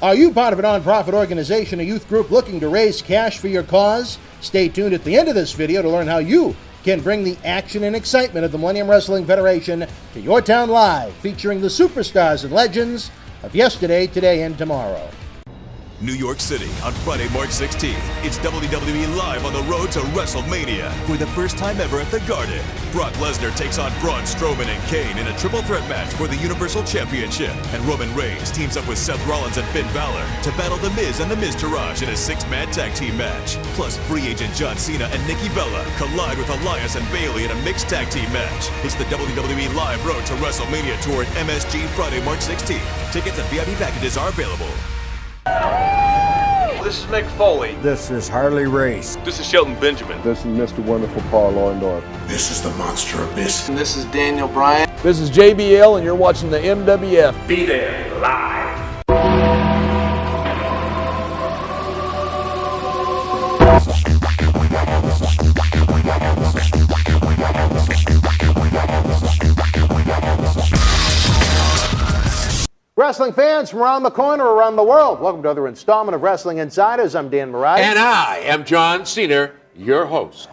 Are you part of a nonprofit organization, a youth group looking to raise cash for your cause? Stay tuned at the end of this video to learn how you can bring the action and excitement of the Millennium Wrestling Federation to your town live, featuring the superstars and legends of yesterday, today, and tomorrow. New York City on Friday, March 16th. It's WWE Live on the road to WrestleMania for the first time ever at the Garden. Brock Lesnar takes on Braun Strowman and Kane in a triple threat match for the Universal Championship. And Roman Reigns teams up with Seth Rollins and Finn Balor to battle The Miz and The Miztourage in a 6-man tag team match. Plus, free agent John Cena and Nikki Bella collide with Elias and Bayley in a mixed tag team match. It's the WWE Live Road to WrestleMania tour at MSG Friday, March 16th. Tickets and VIP packages are available. This is Mick Foley. This is Harley Race. This is Shelton Benjamin. This is Mr. Wonderful Paul Orndorff. This is the Monster Abyss. And this is Daniel Bryan. This is JBL, and you're watching the MWF. Be there live. Wrestling fans from around the corner, around the world, welcome to another installment of Wrestling Insiders. I'm Dan Maurice. And I am John Cena, your host.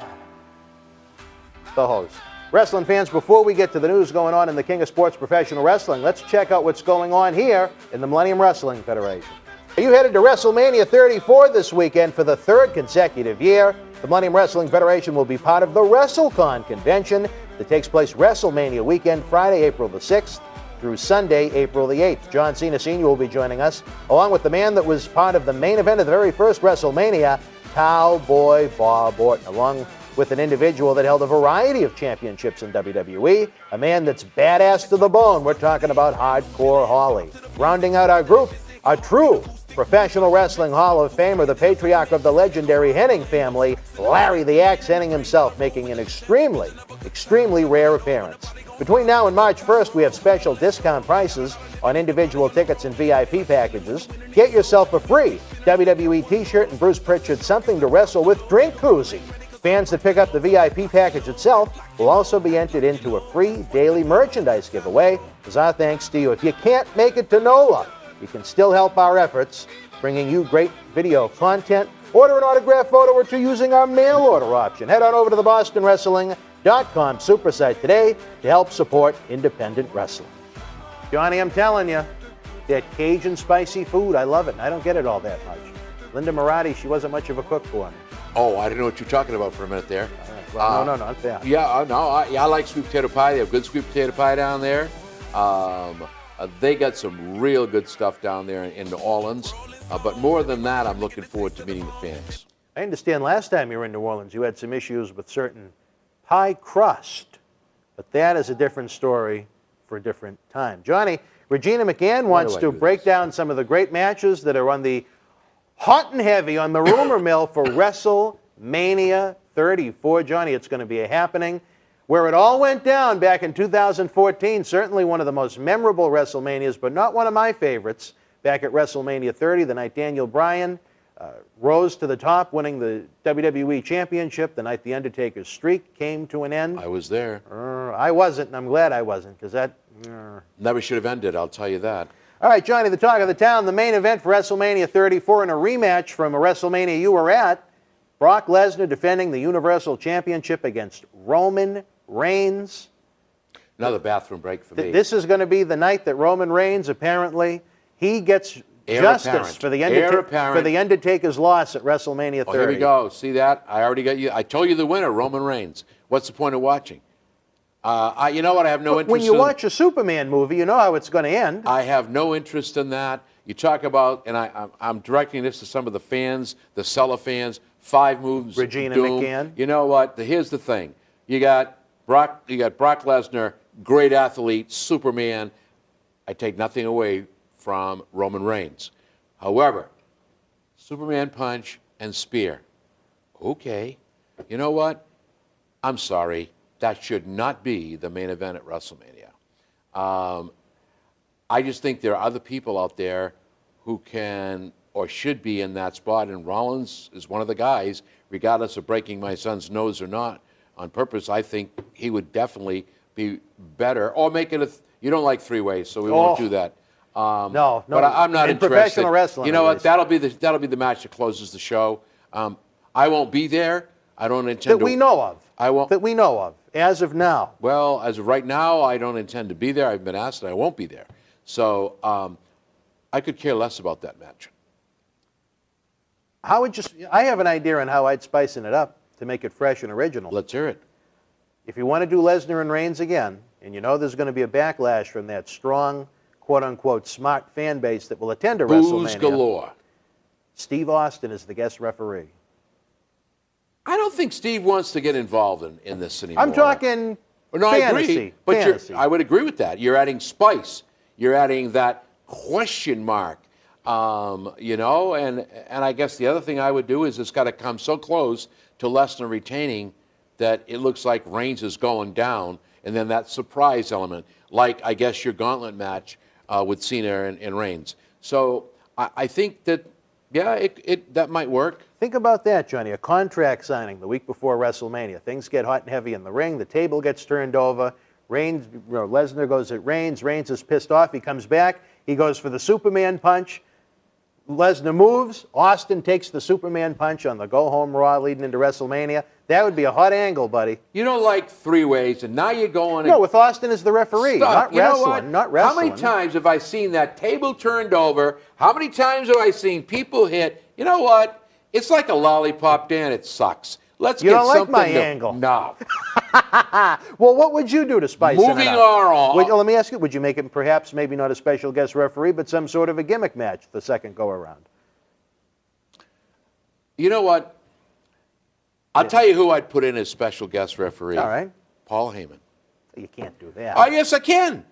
The host. Wrestling fans, before we get to the news going on in the King of Sports Professional Wrestling, let's check out what's going on here in the Millennium Wrestling Federation. You headed to WrestleMania 34 this weekend for the third consecutive year. The Millennium Wrestling Federation will be part of the WrestleCon convention that takes place WrestleMania weekend, Friday, April the 6th. Through Sunday, April the 8th. John Cena Sr. will be joining us, along with the man that was part of the main event of the very first WrestleMania, Cowboy Bob Orton, along with an individual that held a variety of championships in WWE, a man that's badass to the bone. We're talking about Hardcore Holly. Rounding out our group, a true Professional Wrestling Hall of Famer, the patriarch of the legendary Hennig family, Larry the Axe Hennig himself, making an extremely, extremely rare appearance. Between now and March 1st, we have special discount prices on individual tickets and VIP packages. Get yourself a free WWE t-shirt and Bruce Pritchard Something to Wrestle With drink koozie. Fans that pick up the VIP package itself will also be entered into a free daily merchandise giveaway as our thanks to you. If you can't make it to NOLA, you can still help our efforts, bringing you great video content. Order an autograph photo or two using our mail order option. Head on over to the BostonWrestling.com super site today to help support independent wrestling. Johnny, I'm telling you, that Cajun spicy food, I love it. I don't get it all that much. Linda Moratti, she wasn't much of a cook for me. Oh, I didn't know what you're talking about for a minute there. Well, no, not that. Yeah, I like sweet potato pie. They have good sweet potato pie down there. They got some real good stuff down there in New Orleans. But more than that, I'm looking forward to meeting the fans. I understand last time you were in New Orleans, you had some issues with certain pie crust. But that is a different story for a different time. Johnny, Regina McCann wants to break down some of the great matches that are on the hot and heavy on the rumor mill for WrestleMania 34. Johnny, it's going to be a happening where it all went down back in 2014. Certainly one of the most memorable WrestleManias, but not one of my favorites. Back at WrestleMania 30, the night Daniel Bryan rose to the top, winning the WWE Championship, the night the Undertaker's streak came to an end. I was there. I wasn't, and I'm glad I wasn't, because that... Never should have ended, I'll tell you that. All right, Johnny, the talk of the town, the main event for WrestleMania 34 and a rematch from a WrestleMania you were at. Brock Lesnar defending the Universal Championship against Roman Reigns. Another bathroom break for me. This is going to be the night that Roman Reigns, apparently, he gets justice for the Undertaker's loss at WrestleMania 30. Oh, here we go. See that? I already got you. I told you the winner, Roman Reigns. What's the point of watching? You know what? I have no interest in... When you watch a Superman movie, you know how it's going to end. I have no interest in that. You talk about, and I'm directing this to some of the fans, the Cellar fans, 5 moves. Regina doom. McCann. You know what? Here's the thing. You got Brock Lesnar, great athlete, Superman. I take nothing away from Roman Reigns. However, Superman punch and spear. Okay. You know what? I'm sorry. That should not be the main event at WrestleMania. I just think there are other people out there who can or should be in that spot, and Rollins is one of the guys, regardless of breaking my son's nose or not on purpose. I think he would definitely be better. Or make it you don't like 3 ways, so we won't do that. No, but I'm not in interested. professional wrestling, You know at what? least. That'll be the match that closes the show. I won't be there. I don't intend That to. we know of. I won't. That we know of, as of now. Well, as of right now, I don't intend to be there. I've been asked, and I won't be there. So I could care less about that match. How would you? I have an idea on how I'd spicing it up to make it fresh and original. Let's hear it. If you want to do Lesnar and Reigns again, and you know there's going to be a backlash from that strong, quote-unquote, smart fan base that will attend to Booze WrestleMania, galore. Steve Austin is the guest referee. I don't think Steve wants to get involved in this anymore. I'm talking No, fantasy. I agree, but fantasy. I would agree with that. You're adding spice. You're adding that question mark. You know, and I guess the other thing I would do is it's got to come so close to Lesnar retaining that it looks like Reigns is going down, and then that surprise element, like I guess your gauntlet match with Cena and Reigns. So I think that, yeah, that might work. Think about that, Johnny. A contract signing the week before WrestleMania. Things get hot and heavy in the ring. The table gets turned over. Lesnar goes at Reigns. Reigns is pissed off. He comes back. He goes for the Superman punch. Lesnar moves. Austin takes the Superman punch on the go-home Raw leading into WrestleMania. That would be a hot angle, buddy. You don't like three ways, and now you're going... No, with Austin as the referee, Stop. not wrestling, not wrestling. How many times have I seen that table turned over? How many times have I seen people hit? You know what? It's like a lollipop, Dan. It sucks. Let's You get don't like something my to... angle. No. Well, what would you do to spice it Moving up? on. Let me ask you, would you make it perhaps maybe not a special guest referee, but some sort of a gimmick match the second go-around? You know what? I'll tell you who I'd put in as special guest referee. All right. Paul Heyman. You can't do that. Oh, yes, I can.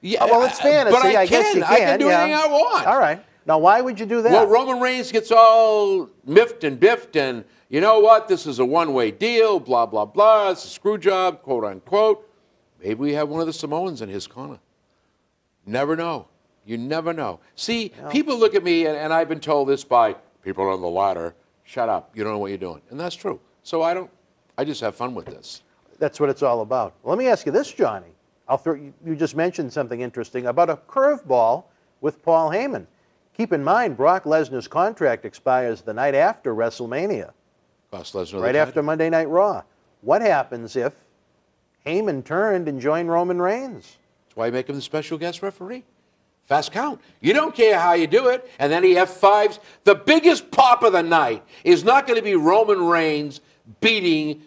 Yeah, well, it's fantasy. But I guess you can. I can do anything I want. All right. Now, why would you do that? Well, Roman Reigns gets all miffed and biffed, and you know what? This is a one-way deal, blah, blah, blah. It's a screw job, quote, unquote. Maybe we have one of the Samoans in his corner. Never know. You never know. See, people look at me, and I've been told this by people on the ladder, shut up, you don't know what you're doing. And that's true. So I just have fun with this. That's what it's all about. Well, let me ask you this, Johnny. You just mentioned something interesting about a curveball with Paul Heyman. Keep in mind, Brock Lesnar's contract expires the night after WrestleMania. Cost Lesnar Right after Monday Night Raw. What happens if Heyman turned and joined Roman Reigns? That's why you make him the special guest referee. Fast count. You don't care how you do it. And then he F5s. The biggest pop of the night is not going to be Roman Reigns beating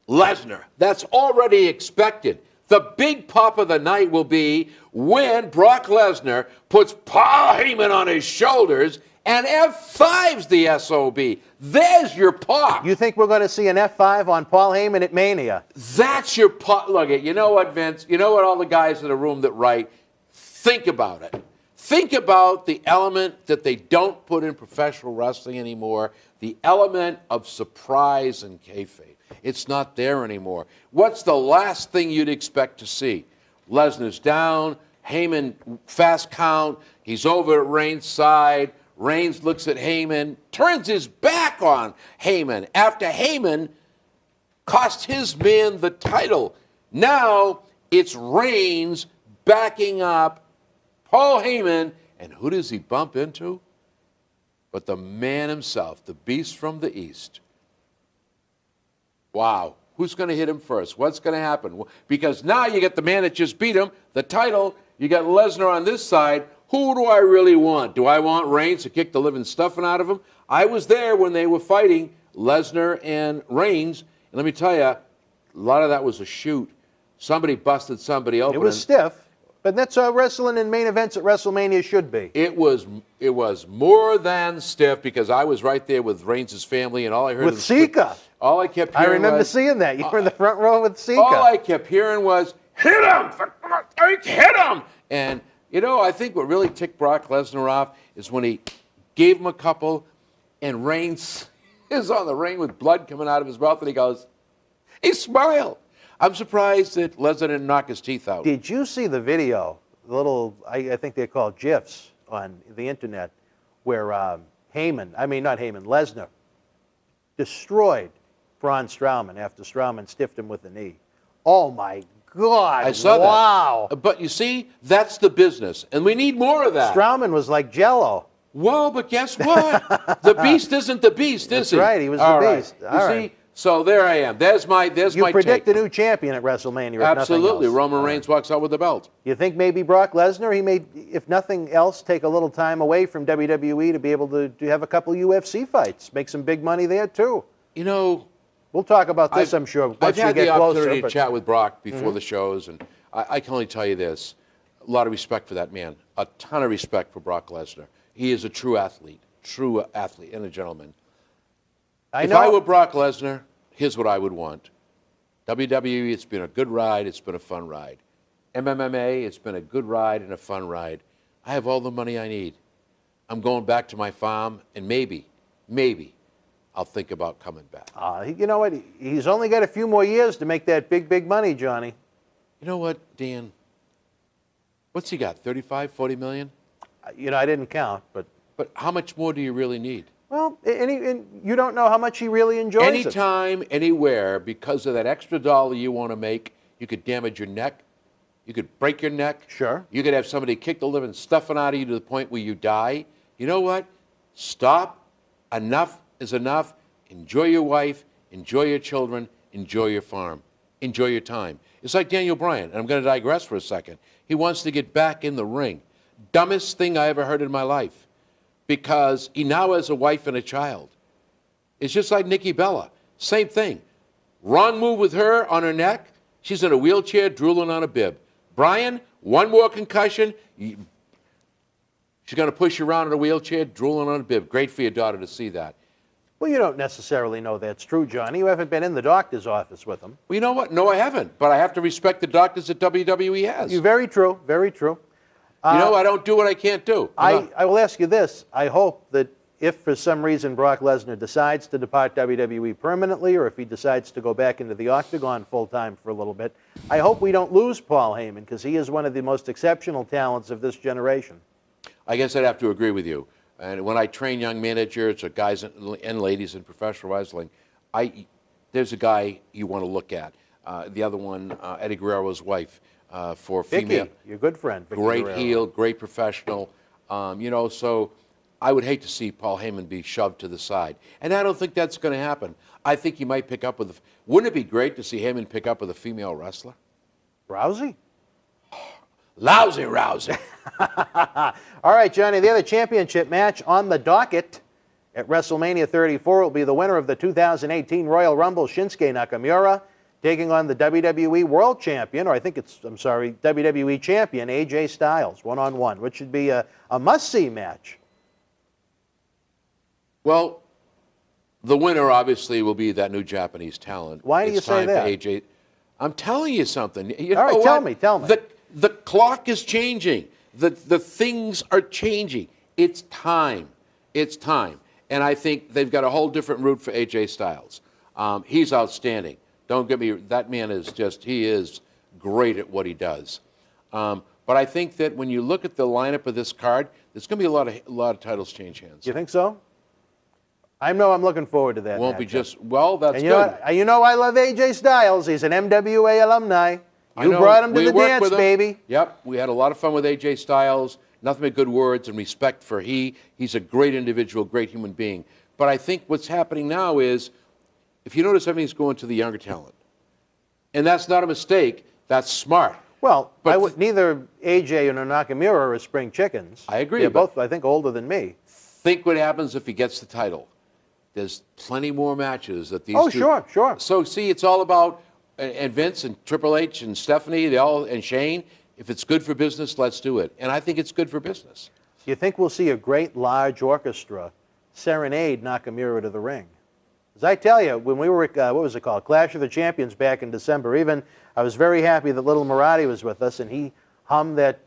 Lesnar. That's already expected. The big pop of the night will be when Brock Lesnar puts Paul Heyman on his shoulders and F5s the SOB. There's your pop. You think we're going to see an F5 on Paul Heyman at Mania? That's your pop. Look, you know what, Vince? You know what all the guys in the room that write? Think about it. Think about the element that they don't put in professional wrestling anymore, the element of surprise and kayfabe. It's not there anymore. What's the last thing you'd expect to see? Lesnar's down, Heyman fast count, he's over at Reigns' side, Reigns looks at Heyman, turns his back on Heyman after Heyman cost his man the title. Now it's Reigns backing up Paul Heyman, and who does he bump into? But the man himself, the beast from the East. Wow. Who's going to hit him first? What's going to happen? Because now you get the man that just beat him, the title. You got Lesnar on this side. Who do I really want? Do I want Reigns to kick the living stuffing out of him? I was there when they were fighting Lesnar and Reigns. And let me tell you, a lot of that was a shoot. Somebody busted somebody open. It was stiff. But that's how wrestling and main events at WrestleMania should be. It was more than stiff because I was right there with Reigns' family, and all I heard with was Sika. All I kept hearing I remember was, seeing that. You were in the front row with Sika. All I kept hearing was, hit him! Hit him! And, you know, I think what really ticked Brock Lesnar off is when he gave him a couple, and Reigns is on the ring with blood coming out of his mouth, and he smiled. I'm surprised that Lesnar didn't knock his teeth out. Did you see the video, I think they're called GIFs on the internet, where Lesnar destroyed Braun Strowman after Strowman stiffed him with a knee? Oh, my God. I saw that. Wow. But you see, that's the business, and we need more of that. Strowman was like Jell-O. Well, but guess what? The beast isn't the beast, is he? That's right. He was All the right. beast. You All see? right. So there I am. There's my You predict take. the new champion at WrestleMania. If Absolutely. Nothing else. Roman Reigns walks out with the belt. You think maybe Brock Lesnar, he may, if nothing else, take a little time away from WWE to be able to have a couple UFC fights, make some big money there too. You know, we'll talk about this, I'm sure, once I've we had get the closer. opportunity to but- chat with Brock before the shows, and I can only tell you this. A lot of respect for that man. A ton of respect for Brock Lesnar. He is a true athlete and a gentleman. If I were Brock Lesnar, here's what I would want. WWE, it's been a good ride. It's been a fun ride. MMA, it's been a good ride and a fun ride. I have all the money I need. I'm going back to my farm, and maybe, I'll think about coming back. You know what? He's only got a few more years to make that big, big money, Johnny. You know what, Dan? What's he got, 35, 40 million? You know, I didn't count, but... But how much more do you really need? Well, and you don't know how much he really enjoys it. Anytime, anywhere, because of that extra dollar you want to make, you could damage your neck. You could break your neck. Sure. You could have somebody kick the living stuffing out of you to the point where you die. You know what? Stop. Enough is enough. Enjoy your wife. Enjoy your children. Enjoy your farm. Enjoy your time. It's like Daniel Bryan, and I'm going to digress for a second. He wants to get back in the ring. Dumbest thing I ever heard in my life. Because he now has a wife and a child. It's just like Nikki Bella. Same thing. Wrong move with her on her neck. She's in a wheelchair drooling on a bib. Bryan, one more concussion. She's going to push you around in a wheelchair drooling on a bib. Great for your daughter to see that. Well, you don't necessarily know that's true, Johnny. You haven't been in the doctor's office with him. Well, you know what? No, I haven't. But I have to respect the doctors that WWE has. Very true. Very true. You know, I don't do what I can't do. I will ask you this. I hope that if for some reason Brock Lesnar decides to depart WWE permanently, or if he decides to go back into the octagon full-time for a little bit, I hope we don't lose Paul Heyman, because he is one of the most exceptional talents of this generation. I guess I'd have to agree with you. And when I train young managers or guys and ladies in professional wrestling, there's a guy you want to look at. The other one, Eddie Guerrero's wife. For female, Vicky, your good friend. Vicky great Guerrero. heel, great professional. You know, so I would hate to see Paul Heyman be shoved to the side, and I don't think that's going to happen. I think he might pick up with. Wouldn't it be great to see Heyman pick up with a female wrestler? Rousey? Lousy Rousey. All right, Johnny, the other championship match on the docket at WrestleMania 34 will be the winner of the 2018 Royal Rumble, Shinsuke Nakamura, taking on the WWE World Champion, or WWE Champion, AJ Styles, one-on-one, which should be a must-see match. Well, the winner obviously will be that new Japanese talent. Why do you say that? It's time for AJ. I'm telling you something. You All right, know tell what? me. The clock is changing. The things are changing. It's time. It's time. And I think they've got a whole different route for AJ Styles. He's outstanding. Don't get me, that man is he is great at what he does. But I think that when you look at the lineup of this card, there's going to be a lot of titles change hands. You think so? I know I'm looking forward to that. Won't be matchup. just, well, that's and good. You know I love AJ Styles. He's an MWA alumni. You brought him to the dance, baby. Yep, we had a lot of fun with AJ Styles. Nothing but good words and respect for he's a great individual, great human being. But I think what's happening now is, if you notice, everything's going to the younger talent. And that's not a mistake. That's smart. Well, neither AJ nor Nakamura are spring chickens. I agree. They're both, I think, older than me. Think what happens if he gets the title. There's plenty more matches that these two... Oh, sure. So, see, it's all about... And Vince and Triple H and Stephanie, and Shane, if it's good for business, let's do it. And I think it's good for business. Do you think we'll see a great, large orchestra serenade Nakamura to the ring? As I tell you, when we were at, what was it called, Clash of the Champions back in December, even, I was very happy that Little Marathi was with us, and he hummed that,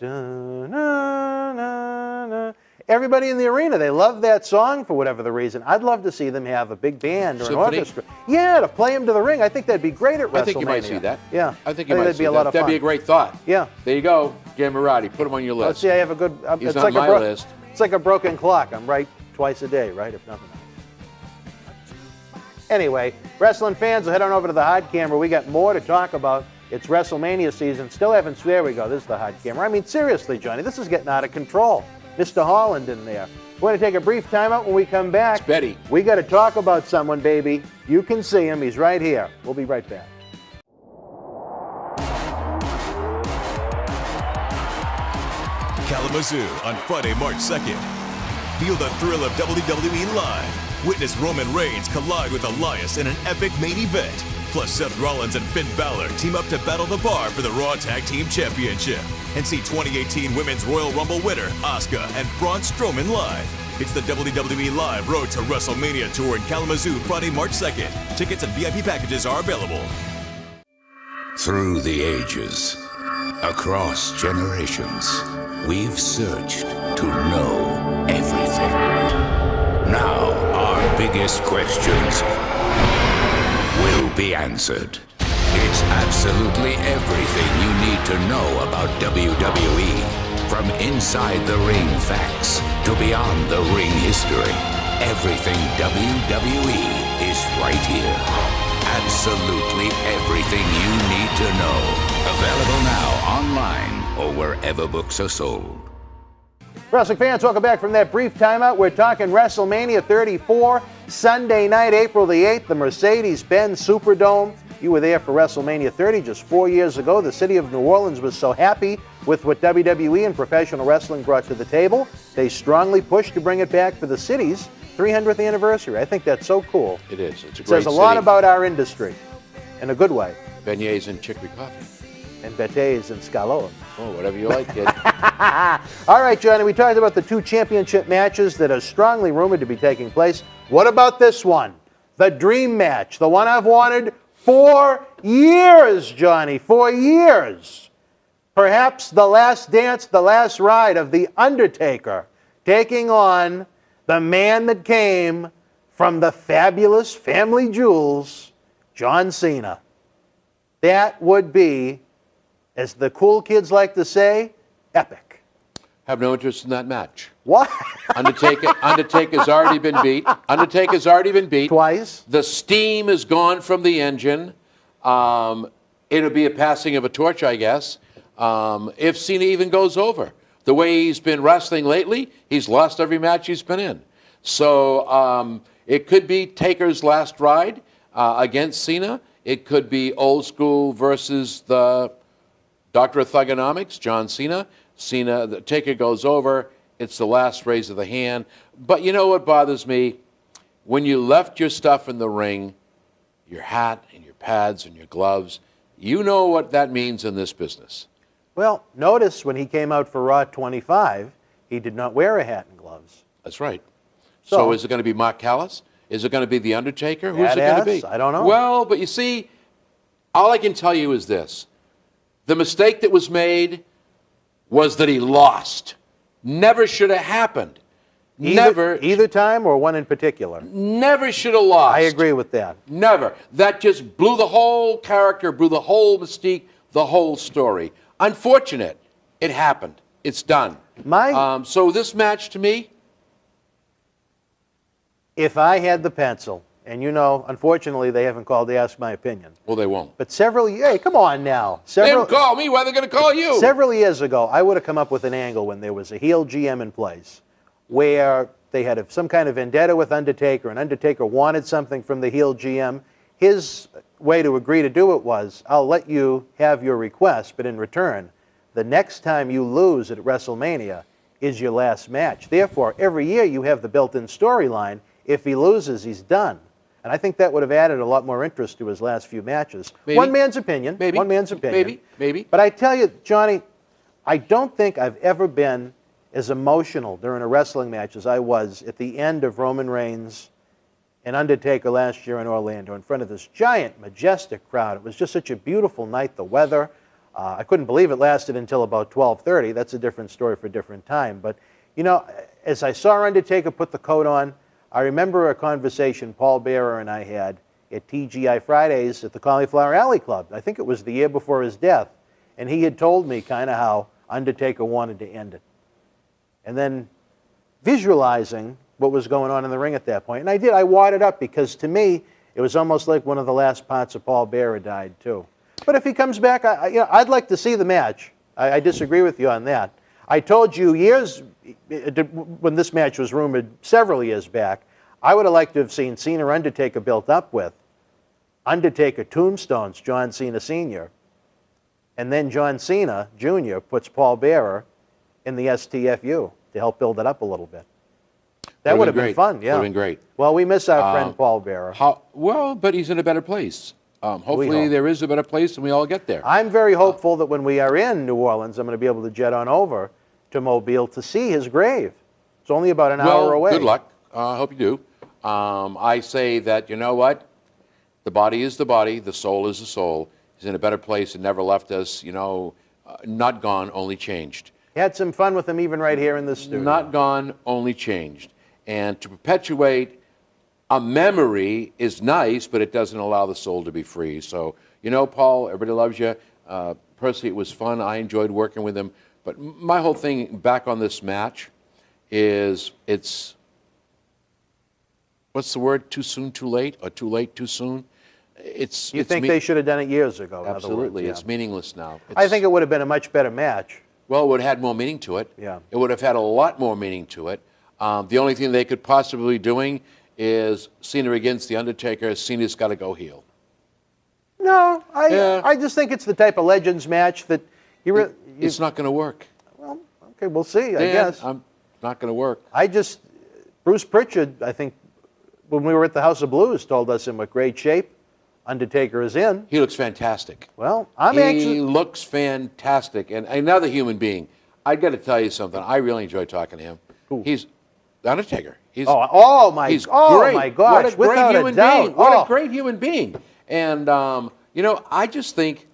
Everybody in the arena, they love that song for whatever the reason. I'd love to see them have a big band or Symphony? an orchestra. Yeah, to play him to the ring. I think that'd be great at WrestleMania. I think you might see that. Yeah. I think you might that'd see be a lot of fun. That'd be a great thought. Yeah. There you go, Gary Marathi. Put him on your list. Let's see, I have a good... He's it's on like my list. It's like a broken clock. I'm right twice a day, right, if nothing else. Anyway, wrestling fans will head on over to the hard camera. We got more to talk about It's WrestleMania season. Still haven't. There we go. This is the hot camera. I mean, seriously, Johnny, this is getting out of control. Mr. Holland in there. We're going to take a brief timeout. When we come back, It's Betty. We got to talk about someone, baby. You can see him. He's right here. We'll be right back. Kalamazoo on Friday, March 2nd. Feel the thrill of WWE Live. Witness Roman Reigns collide with Elias in an epic main event. Plus, Seth Rollins and Finn Balor team up to battle the Bar for the Raw Tag Team Championship. And see 2018 Women's Royal Rumble winner Asuka and Braun Strowman live. It's the WWE Live Road to WrestleMania Tour in Kalamazoo, Friday, March 2nd. Tickets and VIP packages are available. Through the ages, across generations, we've searched to know everything. Now, our biggest questions will be answered. It's absolutely everything you need to know about WWE. From inside the ring facts to beyond the ring history. Everything WWE is right here. Absolutely everything you need to know. Available now online or wherever books are sold. Wrestling fans, welcome back from that brief timeout. We're talking WrestleMania 34, Sunday night, April the 8th, the Mercedes-Benz Superdome. You were there for WrestleMania 30 just 4 years ago. The city of New Orleans was so happy with what WWE and professional wrestling brought to the table. They strongly pushed to bring it back for the city's 300th anniversary. I think that's so cool. It is. It's a great Says a lot about our industry, in a good way. Beignets and chicory coffee. And betes and scallops. Oh, whatever you like, kid. All right, Johnny, we talked about the two championship matches that are strongly rumored to be taking place. What about this one? The dream match, the one I've wanted 4 years, Johnny, 4 years. Perhaps the last dance, the last ride of The Undertaker, taking on the man that came from the fabulous family jewels, John Cena. That would be, as the cool kids like to say, epic. Have no interest in that match. What? Undertaker's already been beat. Undertaker's already been beat. Twice? The steam is gone from the engine. It'll be a passing of a torch, I guess, if Cena even goes over. The way he's been wrestling lately, he's lost every match he's been in. So it could be Taker's last ride against Cena. It could be old school versus the Doctor of Thugonomics, John Cena. The Taker goes over. It's the last raise of the hand. But you know what bothers me? When you left your stuff in the ring, your hat and your pads and your gloves, you know what that means in this business. Well, notice when he came out for Raw 25, he did not wear a hat and gloves. That's right. So is it going to be Mark Callis? Is it going to be The Undertaker? Who's it going to be? I don't know. Well, but you see, all I can tell you is this. The mistake that was made was that he lost. Never should have happened. Either time or one in particular? Never should have lost. I agree with that. Never. That just blew the whole character, blew the whole mystique, the whole story. Unfortunate. It happened. It's done. So this match to me, if I had the pencil, and you know, unfortunately, they haven't called to ask my opinion. Well, they won't. But hey, come on now. They didn't call me. Why are they going to call you? Several years ago, I would have come up with an angle when there was a heel GM in place where they had some kind of vendetta with Undertaker, and Undertaker wanted something from the heel GM. His way to agree to do it was, I'll let you have your request, but in return, the next time you lose at WrestleMania is your last match. Therefore, every year you have the built-in storyline. If he loses, he's done. And I think that would have added a lot more interest to his last few matches. Maybe. One man's opinion. Maybe. One man's opinion. Maybe. But I tell you, Johnny, I don't think I've ever been as emotional during a wrestling match as I was at the end of Roman Reigns and Undertaker last year in Orlando in front of this giant, majestic crowd. It was just such a beautiful night, the weather. I couldn't believe it lasted until about 12:30. That's a different story for a different time. But, you know, as I saw Undertaker put the coat on, I remember a conversation Paul Bearer and I had at TGI Fridays at the Cauliflower Alley Club. I think it was the year before his death. And he had told me kind of how Undertaker wanted to end it. And then visualizing what was going on in the ring at that point. And I did. I wadded up because to me, it was almost like one of the last parts of Paul Bearer died too. But if he comes back, I'd like to see the match. I disagree with you on that. I told you when this match was rumored several years back, I would have liked to have seen Cena or Undertaker built up with Undertaker tombstones John Cena Sr., and then John Cena Jr. puts Paul Bearer in the STFU to help build it up a little bit. That would have been fun, yeah. Would have been great. Well, we miss our friend Paul Bearer. Well, but he's in a better place. Hopefully there is a better place and we all get there. I'm very hopeful that when we are in New Orleans, I'm going to be able to jet on over to Mobile to see his grave. It's only about an hour away. Good luck. I hope you do. I say that, you know what? The body is the body. The soul is the soul. He's in a better place and never left us, not gone, only changed. Had some fun with him even right here in the studio. Not gone, only changed. And to perpetuate a memory is nice, but it doesn't allow the soul to be free. So, Paul, everybody loves you. Personally, it was fun. I enjoyed working with him. But my whole thing back on this match is what's the word? Too soon, too late? Or too late, too soon? You think they should have done it years ago? Absolutely. In other words, It's meaningless now. I think it would have been a much better match. Well, it would have had more meaning to it. Yeah. It would have had a lot more meaning to it. The only thing they could possibly be doing is Cena against The Undertaker. Cena's got to go heel. No, I just think it's the type of Legends match that it's not going to work. Well, okay, we'll see, I guess. Not going to work. Bruce Pritchard, I think, when we were at the House of Blues, told us in what great shape Undertaker is in. He looks fantastic. Well, He looks fantastic. And another human being. I got to tell you something. I really enjoy talking to him. Who? He's The Undertaker. He's great. My gosh, what a great human being. What a great human being. And, I just think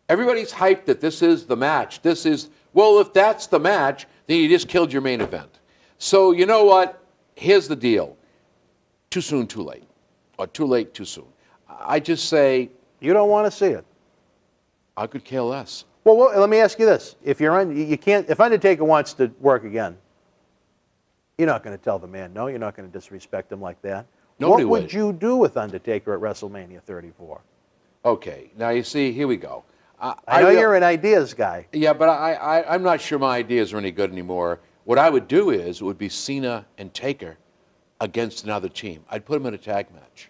everybody's hyped that this is the match. If that's the match, then you just killed your main event. So, you know what? Here's the deal. Too soon, too late. Or too late, too soon. I just say... You don't want to see it. I could care less. Well, let me ask you this. If Undertaker wants to work again, you're not going to tell the man no. You're not going to disrespect him like that. Nobody What would you do with Undertaker at WrestleMania 34? Okay, now you see, here we go. I know you're an ideas guy. Yeah, but I'm not sure my ideas are any good anymore. What I would do it would be Cena and Taker against another team. I'd put them in a tag match.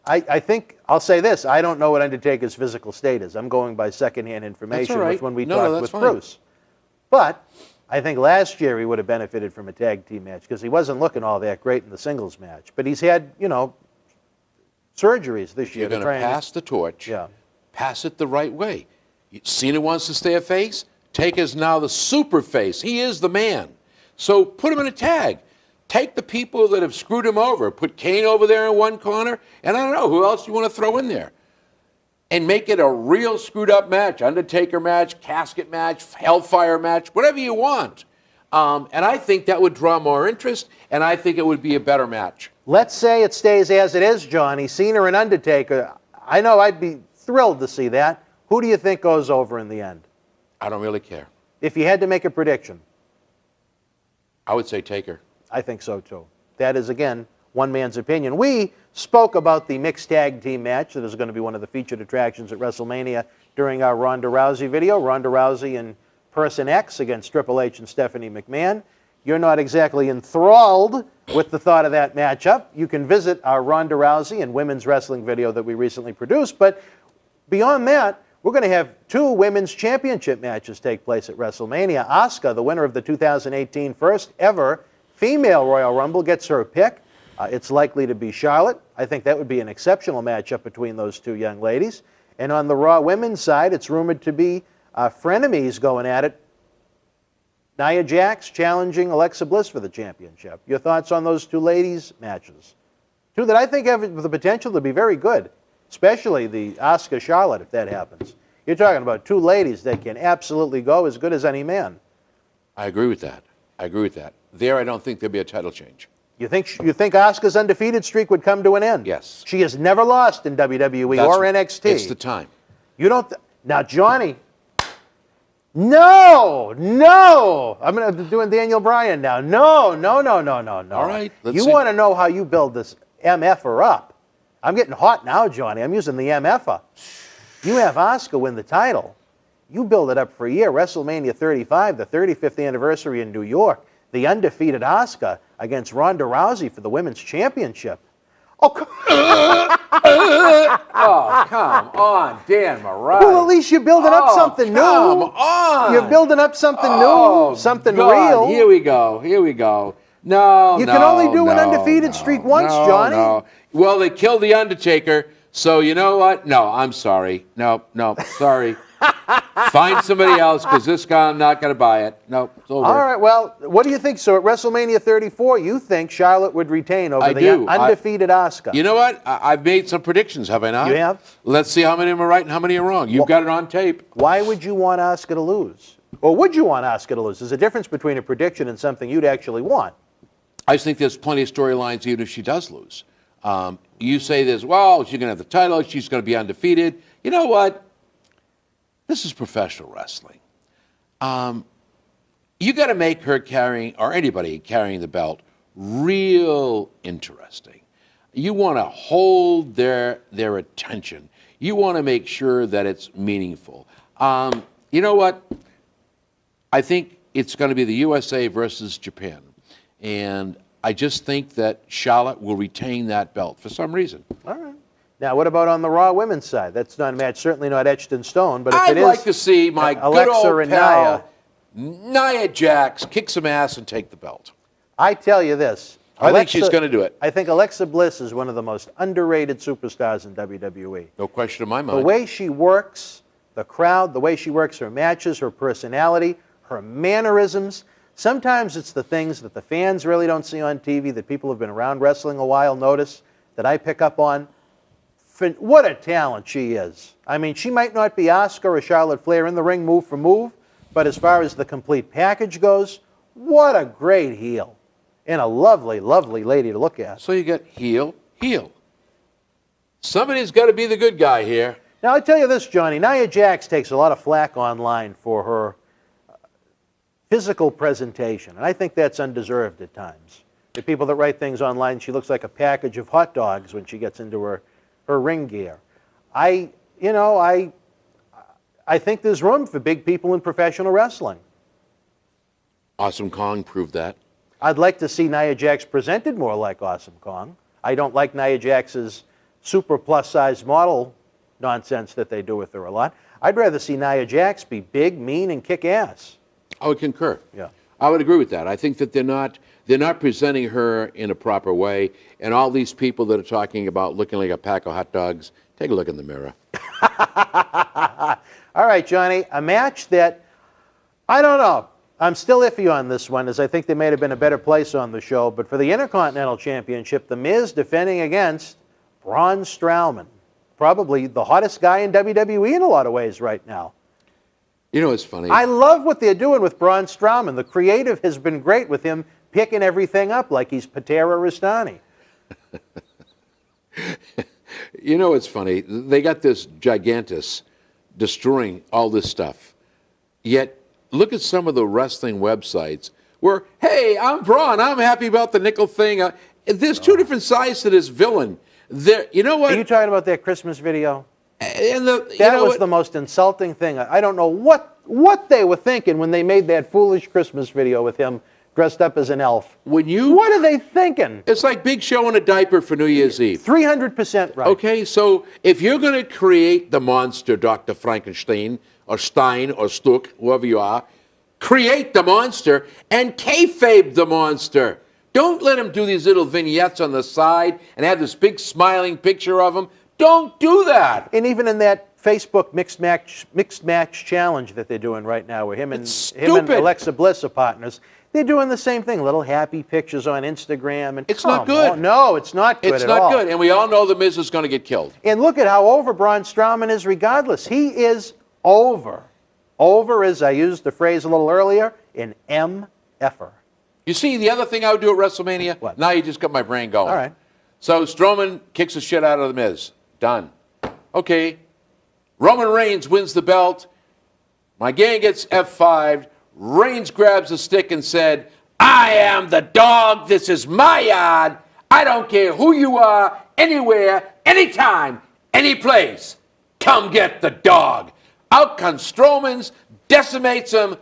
I think, I'll say this, I don't know what Undertaker's physical state is. I'm going by secondhand information with when we talked with Bruce. But I think last year he would have benefited from a tag team match because he wasn't looking all that great in the singles match. But he's had, surgeries this year. You're going to pass the torch. Yeah. Pass it the right way. Cena wants to stay a face. Taker's now the super face. He is the man. So put him in a tag. Take the people that have screwed him over. Put Kane over there in one corner. And I don't know, who else you want to throw in there? And make it a real screwed up match. Undertaker match, casket match, hellfire match, whatever you want. And I think that would draw more interest, and I think it would be a better match. Let's say it stays as it is, Johnny. Cena and Undertaker. I know I'd be thrilled to see that. Who do you think goes over in the end? I don't really care. If you had to make a prediction. I would say Taker. I think so, too. That is, again, one man's opinion. We spoke about the mixed tag team match that is going to be one of the featured attractions at WrestleMania during our Ronda Rousey video. Ronda Rousey in Person X against Triple H and Stephanie McMahon. You're not exactly enthralled with the thought of that matchup. You can visit our Ronda Rousey and women's wrestling video that we recently produced. But beyond that, we're going to have 2 women's championship matches take place at WrestleMania. Asuka, the winner of the 2018 first ever female Royal Rumble, gets her pick. It's likely to be Charlotte. I think that would be an exceptional matchup between those 2 young ladies. And on the Raw women's side, it's rumored to be frenemies going at it. Nia Jax challenging Alexa Bliss for the championship. Your thoughts on those 2 ladies' matches? 2 that I think have the potential to be very good, especially the Asuka Charlotte, if that happens. You're talking about 2 ladies that can absolutely go as good as any man. I agree with that. There, I don't think there'd be a title change. You think Asuka's undefeated streak would come to an end? Yes. She has never lost in WWE or NXT. It's the time. You don't... Now, Johnny... No! I'm going to do Daniel Bryan now. No. All right. You want to know how you build this MF'er up. I'm getting hot now, Johnny. I'm using the MFer. You have Asuka win the title. You build it up for a year. WrestleMania 35, the 35th anniversary in New York. The undefeated Asuka against Ronda Rousey for the women's championship. Oh, Oh, come on, Dan Maurice. well, at least you're building up something new. Come on. You're building up something new, something God. real. Here we go. No, You can only do an undefeated streak once, Johnny. No. Well, they killed The Undertaker, so you know what? No, I'm sorry. No, sorry. Find somebody else, because this guy, I'm not going to buy it. No, it's over. All right, well, what do you think? So at WrestleMania 34, you think Charlotte would retain over the undefeated Asuka? You know what? I've made some predictions, have I not? You have? Let's see how many of them are right and how many are wrong. You've got it on tape. Why would you want Asuka to lose? Or would you want Asuka to lose? There's a difference between a prediction and something you'd actually want. I just think there's plenty of storylines even if she does lose. You say this, well, she's going to have the title, she's going to be undefeated. You know what? This is professional wrestling. You got to make her carrying, or anybody carrying the belt, real interesting. You want to hold their attention. You want to make sure that it's meaningful. You know what? I think it's going to be the USA versus Japan. And I just think that Charlotte will retain that belt for some reason. All right. Now, what about on the Raw women's side? That's not a match, certainly not etched in stone. But if I'd it is, like to see my Alexa good old and pal, Nia Jax, kick some ass and take the belt. I tell you this. I think she's going to do it. I think Alexa Bliss is one of the most underrated superstars in WWE. No question in my mind. The way she works the crowd, the way she works her matches, her personality, her mannerisms. Sometimes it's the things that the fans really don't see on TV that people who've been around wrestling a while notice that I pick up on. What a talent she is. I mean, she might not be Asuka or Charlotte Flair in the ring move for move, but as far as the complete package goes, what a great heel. And a lovely, lovely lady to look at. So you get heel. Somebody's got to be the good guy here. Now, I tell you this, Johnny, Nia Jax takes a lot of flack online for her physical presentation, and I think that's undeserved at times. The people that write things online, she looks like a package of hot dogs when she gets into her ring gear. I think there's room for big people in professional wrestling. Awesome Kong proved that. I'd like to see Nia Jax presented more like Awesome Kong. I don't like Nia Jax's super plus-size model nonsense that they do with her a lot. I'd rather see Nia Jax be big, mean, and kick ass. I would concur. Yeah. I would agree with that. I think that they're not presenting her in a proper way, and all these people that are talking about looking like a pack of hot dogs, take a look in the mirror. All right, Johnny, a match that, I don't know, I'm still iffy on this one, as I think there may have been a better place on the show, but for the Intercontinental Championship, The Miz defending against Braun Strowman, probably the hottest guy in WWE in a lot of ways right now. You know, it's funny. I love what they're doing with Braun Strowman. The creative has been great with him picking everything up like he's Patera Rastani. You know, it's funny. They got this gigantus destroying all this stuff. Yet, look at some of the wrestling websites where, hey, I'm Braun. I'm happy about the nickel thing. There's two different sides to this villain. You know what? Are you talking about that Christmas video? And that was the most insulting thing. I don't know what they were thinking when they made that foolish Christmas video with him dressed up as an elf. What are they thinking? It's like Big Show in a diaper for New Year's Eve. 300% right. Okay, so if you're going to create the monster, Dr. Frankenstein, or Stein, or Stuck, whoever you are, create the monster and kayfabe the monster. Don't let him do these little vignettes on the side and have this big smiling picture of him. Don't do that. And even in that Facebook mixed match challenge that they're doing right now, where him and Alexa Bliss are partners, they're doing the same thing. Little happy pictures on Instagram, and it's not good. No, it's not good. It's not good, and we all know the Miz is going to get killed. And look at how over Braun Strowman is. Regardless, he is over. Over, as I used the phrase a little earlier, an MFer. You see, the other thing I would do at WrestleMania. What? Now you just got my brain going. All right. So Strowman kicks the shit out of the Miz. Done. Okay. Roman Reigns wins the belt. My gang gets F5'd. Reigns grabs a stick and said, I am the dog. This is my yard. I don't care who you are. anywhere, anytime, any place. Come get the dog. Out comes Strowman's, decimates him,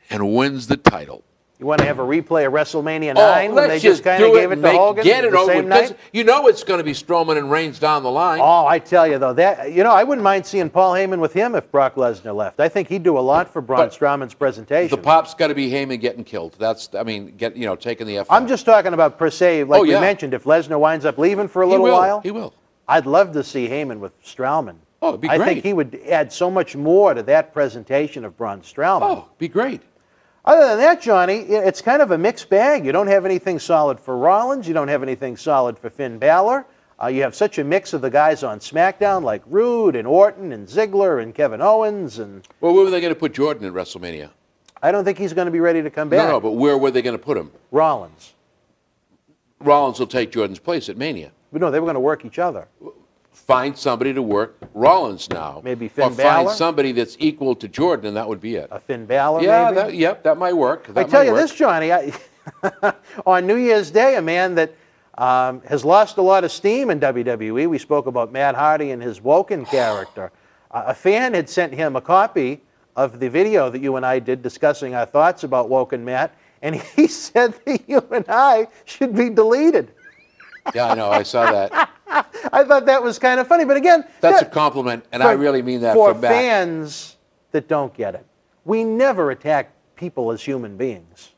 and wins the title. You want to have a replay of WrestleMania 9 when they let's just kind of gave it to Hogan get it the over same with. night? You know it's going to be Strowman and Reigns down the line. Oh, I tell you, though, I wouldn't mind seeing Paul Heyman with him if Brock Lesnar left. I think he'd do a lot for Braun Strowman's presentation. The pop's got to be Heyman getting killed. Taking the F. I'm just talking about per se, like you mentioned, if Lesnar winds up leaving for a little while. He will. I'd love to see Heyman with Strowman. Oh, it'd be great. I think he would add so much more to that presentation of Braun Strowman. Oh, it'd be great. Other than that, Johnny, it's kind of a mixed bag. You don't have anything solid for Rollins. You don't have anything solid for Finn Balor. You have such a mix of the guys on SmackDown like Rude and Orton and Ziggler and Kevin Owens. Well, where were they going to put Jordan at WrestleMania? I don't think he's going to be ready to come back. No, but where were they going to put him? Rollins. Rollins will take Jordan's place at Mania. But no, they were going to work each other. Find somebody to work Rollins now. Maybe Finn Balor? Or find somebody that's equal to Jordan, and that would be it. A Finn Balor, yeah, maybe? That might work. I tell you this, Johnny, on New Year's Day, a man that has lost a lot of steam in WWE, we spoke about Matt Hardy and his Woken character. A fan had sent him a copy of the video that you and I did discussing our thoughts about Woken Matt, and he said that you and I should be deleted. Yeah, I know. I saw that. I thought that was kind of funny, but again, that's a compliment, and I really mean that for from back. fans that don't get it. We never attack people as human beings.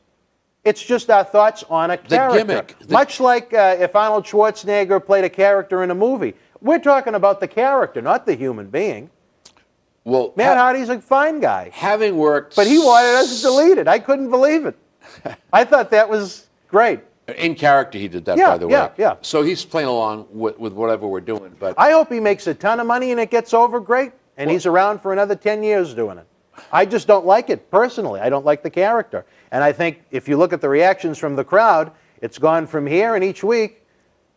It's just our thoughts on a character. The gimmick. Much like if Arnold Schwarzenegger played a character in a movie. We're talking about the character, not the human being. Well, Matt Hardy's a fine guy. Having worked... But he wanted us deleted. I couldn't believe it. I thought that was great. In character, he did that, by the way. Yeah. So he's playing along with whatever we're doing. But I hope he makes a ton of money and it gets over great, and he's around for another 10 years doing it. I just don't like it, personally. I don't like the character. And I think if you look at the reactions from the crowd, it's gone from here, and each week,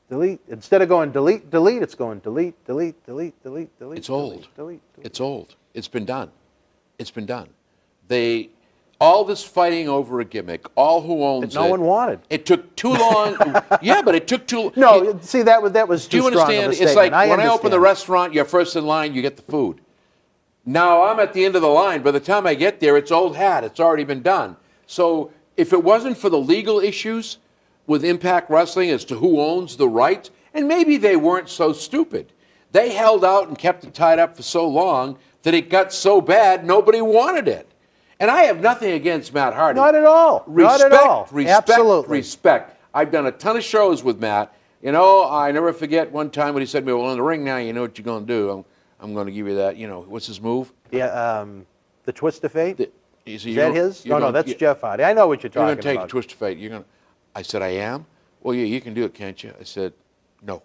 delete. Instead of going delete, delete, it's going delete, delete, delete, delete, delete. It's old. Delete, delete. It's old. It's been done. It's been done. All this fighting over a gimmick, all who owns that no one wanted. It took too long. Yeah, but it took too long. No, see, that was too strong. Do you understand? Of a It's like statement. when I open the restaurant, you're first in line, you get the food. Now I'm at the end of the line. By the time I get there, it's old hat. It's already been done. So if it wasn't for the legal issues with Impact Wrestling as to who owns the rights, and maybe they weren't so stupid. They held out and kept it tied up for so long that it got so bad nobody wanted it. And I have nothing against Matt Hardy. Not at all. Not at all. Absolutely. Respect. I've done a ton of shows with Matt. You know, I never forget one time when he said to me, well, in the ring now, you know what you're going to do. I'm going to give you that, what's his move? Yeah, the Twist of Fate? Is that his? No, that's Jeff Hardy. I know what you're talking about. You're going to take the Twist of Fate. I said, I am? Well, yeah, you can do it, can't you? I said, no.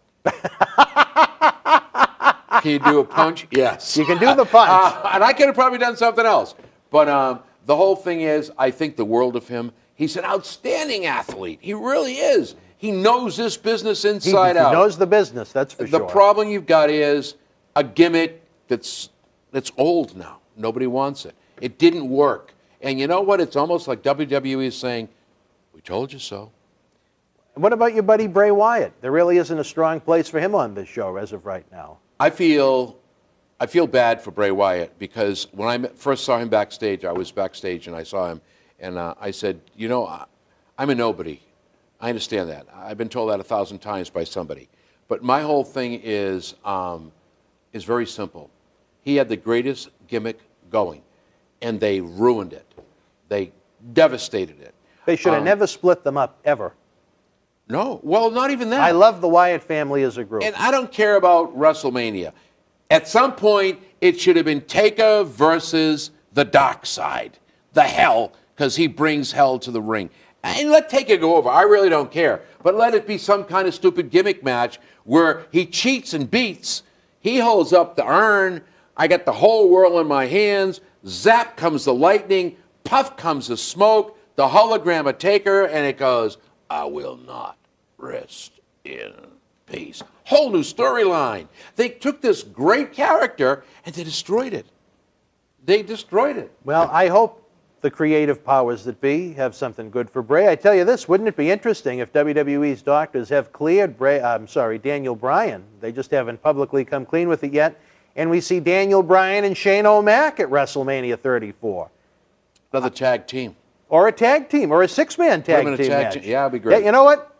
Can you do a punch? Yes. You can do the punch. And I could have probably done something else. But the whole thing is, I think the world of him. He's an outstanding athlete. He really is. He knows this business inside out. He knows the business, that's for sure. The problem you've got is a gimmick that's old now. Nobody wants it. It didn't work. And you know what? It's almost like WWE is saying, we told you so. What about your buddy Bray Wyatt? There really isn't a strong place for him on this show as of right now. I feel bad for Bray Wyatt because when I first saw him backstage, I was backstage and I saw him, and I said, I'm a nobody. I understand that. I've been told that 1,000 times by somebody. But my whole thing is very simple. He had the greatest gimmick going, and they ruined it. They devastated it. They should have never split them up, ever. No. Well, not even that. I love the Wyatt family as a group. And I don't care about WrestleMania. At some point, it should have been Taker versus the dark side, the hell, because he brings hell to the ring. And let Taker go over. I really don't care. But let it be some kind of stupid gimmick match where he cheats and beats. He holds up the urn. I got the whole world in my hands. Zap comes the lightning. Puff comes the smoke. The hologram of Taker, and it goes, I will not rest in peace. Whole new storyline. They took this great character and they destroyed it. They destroyed it. Well, I hope the creative powers that be have something good for Bray. I tell you this, wouldn't it be interesting if WWE's doctors have cleared Daniel Bryan? They just haven't publicly come clean with it yet. And we see Daniel Bryan and Shane O'Mac at WrestleMania 34. Another tag team. Or a tag team, or a six-man tag team match. Yeah, it'd be great. Yeah, you know what?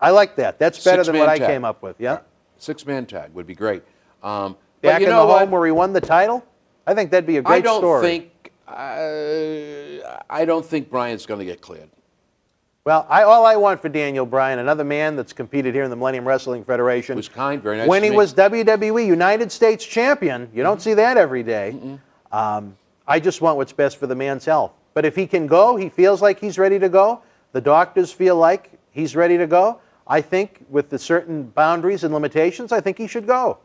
I like that. That's better than what I Six-man came up with. Yeah. Six-man tag would be great. Back but you in know the what? home where he won the title? I think that'd be a great story. I don't think Bryan's going to get cleared. Well, all I want for Daniel Bryan, another man that's competed here in the Millennium Wrestling Federation. Was kind, very nice when to he me. was WWE United States Champion. You don't see that every day. I just want what's best for the man's health. But if he can go, he feels like he's ready to go. The doctors feel like he's ready to go. I think with the certain boundaries and limitations, I think he should go.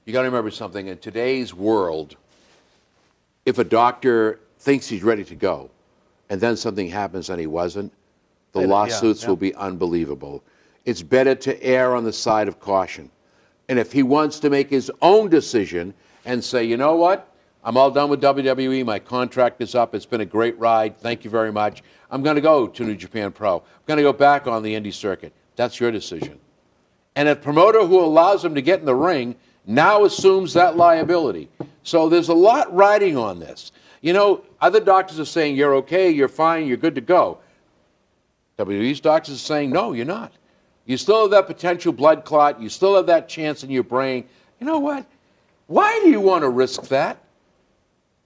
You got to remember something. In today's world, if a doctor thinks he's ready to go, and then something happens and he wasn't, the lawsuits will be unbelievable. It's better to err on the side of caution. And if he wants to make his own decision and say, you know what, I'm all done with WWE, my contract is up, it's been a great ride, thank you very much, I'm going to go to New Japan Pro, I'm going to go back on the indie circuit. That's your decision. And a promoter who allows him to get in the ring now assumes that liability. So there's a lot riding on this. You know, other doctors are saying, you're okay, you're fine, you're good to go. WWE's doctors are saying, no, you're not. You still have that potential blood clot. You still have that chance in your brain. You know what? Why do you want to risk that?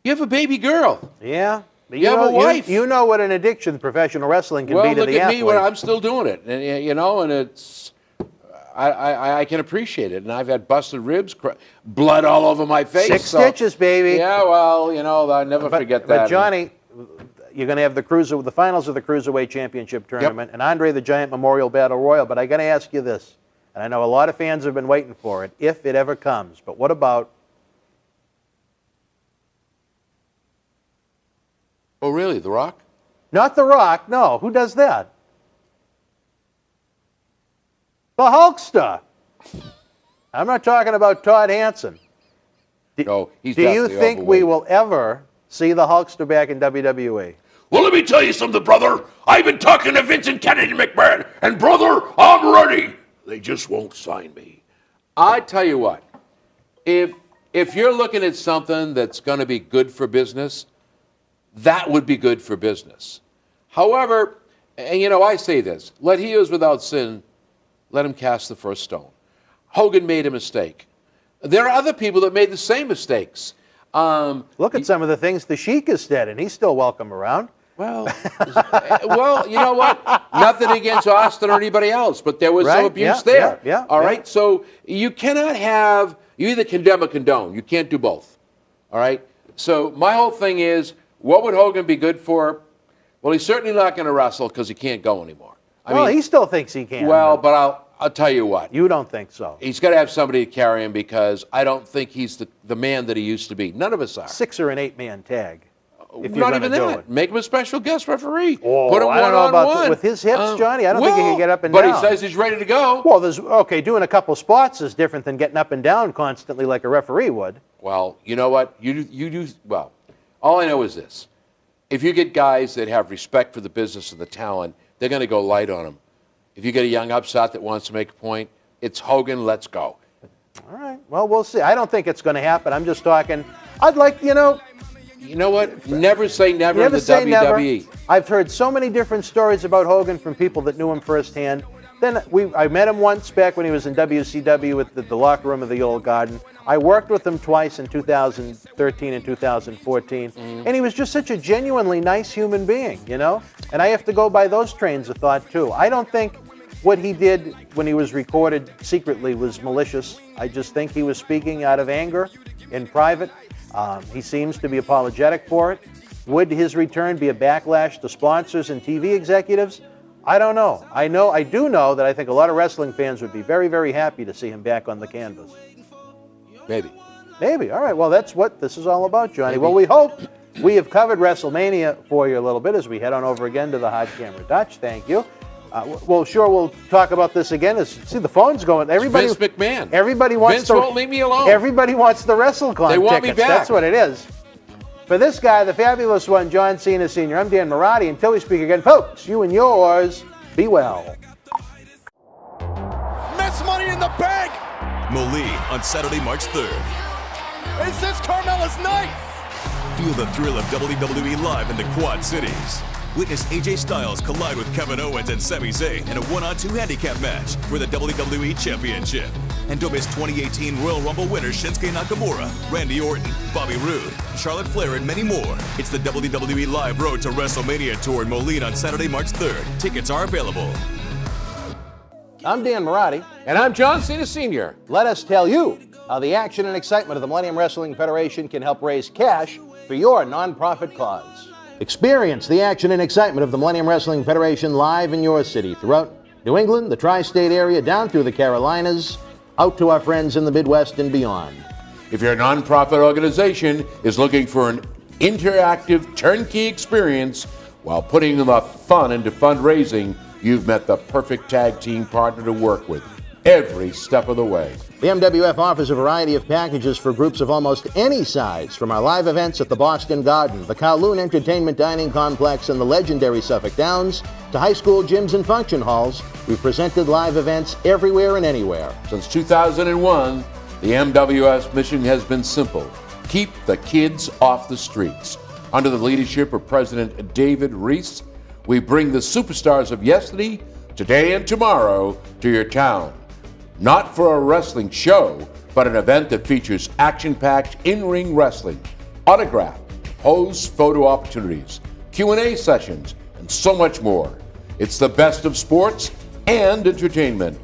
You have a baby girl. Yeah. You have a wife. You know what an addiction professional wrestling can be to the athlete. Well, look at me when I'm still doing it. And, you know, and it's... I can appreciate it. And I've had busted ribs, blood all over my face. 6 stitches, baby. Yeah, well, you know, I'll never forget that. But, Johnny, you're going to have the finals of the Cruiserweight Championship Tournament and Andre the Giant Memorial Battle Royal. But I got to ask you this, and I know a lot of fans have been waiting for it, if it ever comes. But what about... Oh, really? The Rock? Not The Rock, no. Who does that? The Hulkster. I'm not talking about Todd Hanson. No, he's Do you definitely think overweight. we will ever see the Hulkster back in WWE? Well, let me tell you something, brother. I've been talking to Vincent Kennedy McMahon, and brother, I'm ready. They just won't sign me. I tell you what, if you're looking at something that's going to be good for business, that would be good for business. However, and you know, I say this, let he who is without sin, let him cast the first stone. Hogan made a mistake. There are other people that made the same mistakes. Look at some of the things the Sheik has said, and he's still welcome around. Well, you know what? Nothing against Austin or anybody else, but there was some abuse there. All right? So you cannot have, you either condemn or condone. You can't do both. All right? So my whole thing is, what would Hogan be good for? Well, he's certainly not going to wrestle because he can't go anymore. I mean, he still thinks he can. Well, but I'll tell you what. You don't think so? He's got to have somebody to carry him because I don't think he's the man that he used to be. None of us are. 6 or an 8-man tag. If Not even that. Make him a special guest referee. Oh, Put him I don't know about one-on-one. with his hips, Johnny. I don't think he can get up and down. But he says he's ready to go. Well, doing a couple spots is different than getting up and down constantly like a referee would. Well, you know what? You do well. All I know is this: if you get guys that have respect for the business and the talent, they're going to go light on them. If you get a young upstart that wants to make a point, it's Hogan. Let's go. All right. Well, we'll see. I don't think it's going to happen. I'm just talking. I'd like, You know what? Never say never in the WWE. Never. I've heard so many different stories about Hogan from people that knew him firsthand. Then I met him once back when he was in WCW at the locker room of the Old Garden. I worked with him twice in 2013 and 2014, and he was just such a genuinely nice human being, And I have to go by those trains of thought, too. I don't think what he did when he was recorded secretly was malicious. I just think he was speaking out of anger in private. He seems to be apologetic for it. Would his return be a backlash to sponsors and TV executives? I don't know. I do know that I think a lot of wrestling fans would be very, very happy to see him back on the canvas. Maybe. All right. Well, that's what this is all about, Johnny. Well, we hope we have covered WrestleMania for you a little bit as we head on over again to the hard camera. Dutch, thank you. We'll talk about this again. See, the phone's going. Everybody, Vince McMahon. Everybody wants Vince won't leave me alone. Everybody wants the WrestleCon They want tickets. me back. That's what it is. For this guy, the fabulous one, John Cena Sr., I'm Dan Marotti. Until we speak again, folks, you and yours, be well. Miss Money in the Bank! Moline on Saturday, March 3rd. Is this Carmella's night? Feel the thrill of WWE Live in the Quad Cities. Witness AJ Styles collide with Kevin Owens and Sami Zayn in a 1-on-2 handicap match for the WWE Championship. And don't miss 2018 Royal Rumble winner Shinsuke Nakamura, Randy Orton, Bobby Roode, Charlotte Flair, and many more. It's the WWE Live Road to WrestleMania Tour in Moline on Saturday, March 3rd. Tickets are available. I'm Dan Marotti. And I'm John Cena Sr. Let us tell you how the action and excitement of the Millennium Wrestling Federation can help raise cash for your nonprofit cause. Experience the action and excitement of the Millennium Wrestling Federation live in your city, throughout New England, the tri-state area, down through the Carolinas, out to our friends in the Midwest and beyond. If your nonprofit organization is looking for an interactive turnkey experience while putting the fun into fundraising, you've met the perfect tag team partner to work with every step of the way. The MWF offers a variety of packages for groups of almost any size, from our live events at the Boston Garden, the Kowloon Entertainment Dining Complex, and the legendary Suffolk Downs, to high school gyms and function halls. We've presented live events everywhere and anywhere. Since 2001, the MWF's mission has been simple: keep the kids off the streets. Under the leadership of President David Reese, we bring the superstars of yesterday, today, and tomorrow to your town. Not for a wrestling show, but an event that features action-packed in-ring wrestling, autograph, pose photo opportunities, Q&A sessions, and so much more. It's the best of sports and entertainment.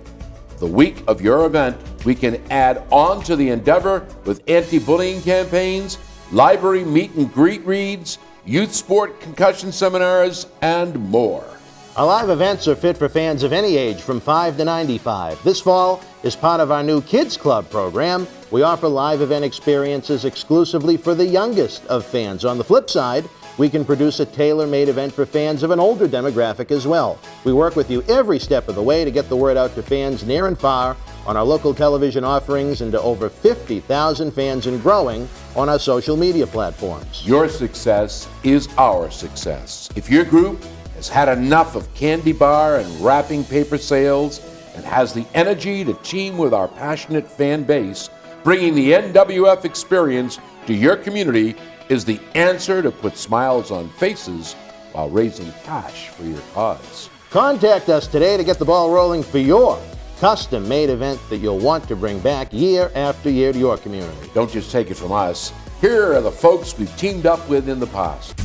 The week of your event, we can add on to the endeavor with anti-bullying campaigns, library meet and greet reads, youth sport concussion seminars, and more. Our live events are fit for fans of any age from 5 to 95. This fall, as part of our new Kids Club program, we offer live event experiences exclusively for the youngest of fans. On the flip side, we can produce a tailor-made event for fans of an older demographic as well. We work with you every step of the way to get the word out to fans near and far on our local television offerings and to over 50,000 fans and growing on our social media platforms. Your success is our success. If your group has had enough of candy bar and wrapping paper sales and has the energy to team with our passionate fan base, bringing the NWF experience to your community is the answer to put smiles on faces while raising cash for your cause. Contact us today to get the ball rolling for your custom-made event that you'll want to bring back year after year to your community. Don't just take it from us. Here are the folks we've teamed up with in the past.